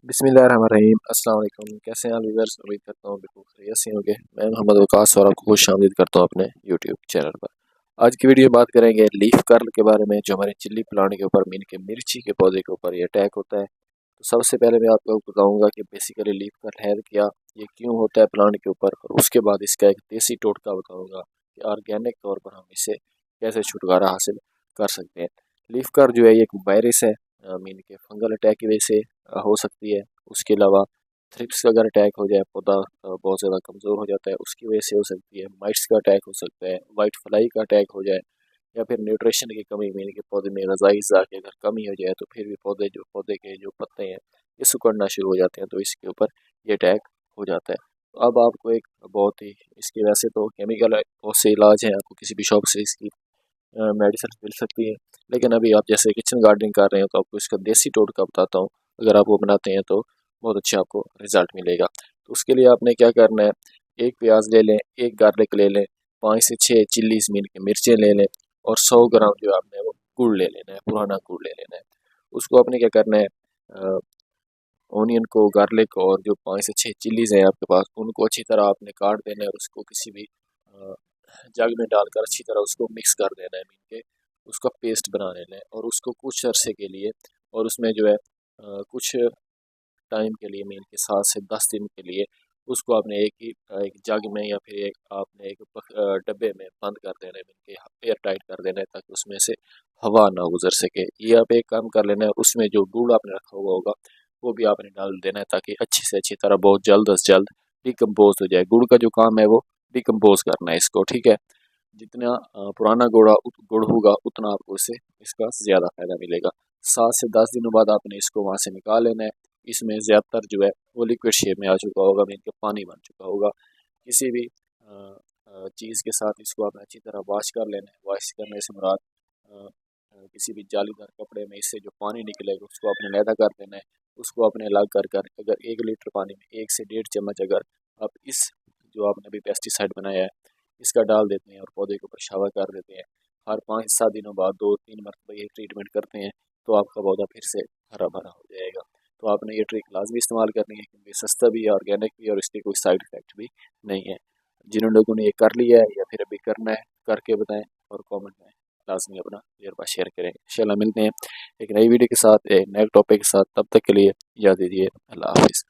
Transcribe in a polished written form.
बिस्मिल्लाहिर्रहमानिर्रहीम। अस्सलाम वालेकुम। कैसे हैं आप व्यूअर्स? उम्मीद करता हूँ बिल्कुल खैरियत से होंगे। मैं मोहम्मद वकास और आपको खुशामदीद करता हूँ अपने यूट्यूब चैनल पर। आज की वीडियो में बात करेंगे लीफ कर्ल के बारे में, जो हमारे चिल्ली प्लांट के ऊपर मीन के मिर्ची के पौधे के ऊपर ये अटैक होता है। तो सबसे पहले मैं आपको बताऊँगा कि बेसिकली लीफ कर्ल है क्या, ये क्यों होता है प्लांट के ऊपर, और उसके बाद इसका एक देसी टोटका बताऊँगा कि ऑर्गेनिक तौर पर हम इससे कैसे छुटकारा हासिल कर सकते हैं। लीफ कर्ल जो है ये एक वायरस है, मीन के फंगल अटैक की वजह से हो सकती है। उसके अलावा थ्रिप्स का अगर अटैक हो जाए, पौधा बहुत ज़्यादा कमज़ोर हो जाता है, उसकी वजह से हो सकती है। माइट्स का अटैक हो सकता है, वाइट फ्लाई का अटैक हो जाए, या फिर न्यूट्रिशन की कमी, मीन के पौधे में ग़िज़ाई अज़्ज़ा की अगर कमी हो जाए तो फिर भी पौधे के जो पत्ते हैं ये सिकुड़ना शुरू हो जाते हैं, तो इसके ऊपर ये अटैक हो जाता है। तो अब आपको एक बहुत ही इसकी वैसे तो केमिकल बहुत से इलाज हैं, आपको किसी भी शॉप से इसकी मेडिसिन मिल सकती है, लेकिन अभी आप जैसे किचन गार्डनिंग कर रहे हो तो आपको इसका देसी टोटका बताता हूँ। अगर आप वो बनाते हैं तो बहुत अच्छा आपको रिजल्ट मिलेगा। तो उसके लिए आपने क्या करना है, एक प्याज ले लें, एक गार्लिक ले लें, 5 से 6 चिल्लीज मीन के मिर्चें ले लें, और 100 ग्राम जो आपने वो गुड़ ले लेना है, पुराना गुड़ ले लेना है। उसको आपने क्या करना है, ऑनियन को, गार्लिक और जो 5 से 6 चिल्लीज हैं आपके पास, उनको अच्छी तरह आपने काट देना है, और उसको किसी भी जग में डालकर अच्छी तरह उसको मिक्स कर देना है, मीन के उसका पेस्ट बना लेना है। और उसको कुछ अरसे के लिए, और उसमें जो है कुछ टाइम के लिए, मीन के 7 से 10 दिन के लिए उसको आपने एक जग में या फिर एक डब्बे में बंद कर देना है, मीन के एयर टाइट कर देना है, ताकि उसमें से हवा ना गुजर सके। ये आप एक काम कर लेना है। उसमें जो गुड़ आपने रखा हुआ होगा वो भी आपने डाल देना है, ताकि अच्छी से अच्छी तरह बहुत जल्द से जल्द डिकम्पोज हो जाए। गुड़ का जो काम है वो डिकम्पोज करना है इसको, ठीक है। जितना पुराना गुड़ होगा उतना आपको इसका ज़्यादा फायदा मिलेगा। 7 से 10 दिनों बाद आपने इसको वहाँ से निकाल लेना है। इसमें ज़्यादातर जो है वो लिक्विड शेप में आ चुका होगा, मीन के पानी बन चुका होगा। किसी भी चीज़ के साथ इसको आपने अच्छी तरह वॉश कर लेना है। वॉश करने से मुराद किसी भी जालीदार कपड़े में इससे जो पानी निकलेगा उसको आपने अलहदा कर देना है। उसको आपने अलग कर अगर 1 लीटर पानी में 1 से 1.5 चम्मच अगर आप इस जो आपने अभी पेस्टिसाइड बनाया है इसका डाल देते हैं और पौधे के ऊपर शावर कर देते हैं, हर 5 से 7 दिनों बाद 2-3 मरतबा ये ट्रीटमेंट करते हैं, तो आपका पौधा फिर से हरा भरा हो जाएगा। तो आपने ये ट्रिक लाजमी इस्तेमाल करनी है, क्योंकि सस्ता भी है, ऑर्गेनिक भी है, और इसके कोई साइड इफ़ेक्ट भी नहीं है। जिन लोगों ने ये कर लिया है या फिर अभी करना है, करके बताएं, और कमेंट में लाजमी अपना तजुर्बा शेयर करें। इंशाल्लाह मिलते हैं एक नई वीडियो के साथ, एक नए टॉपिक के साथ। तब तक के लिए इजाज़त दीजिए। अल्लाह हाफिज़।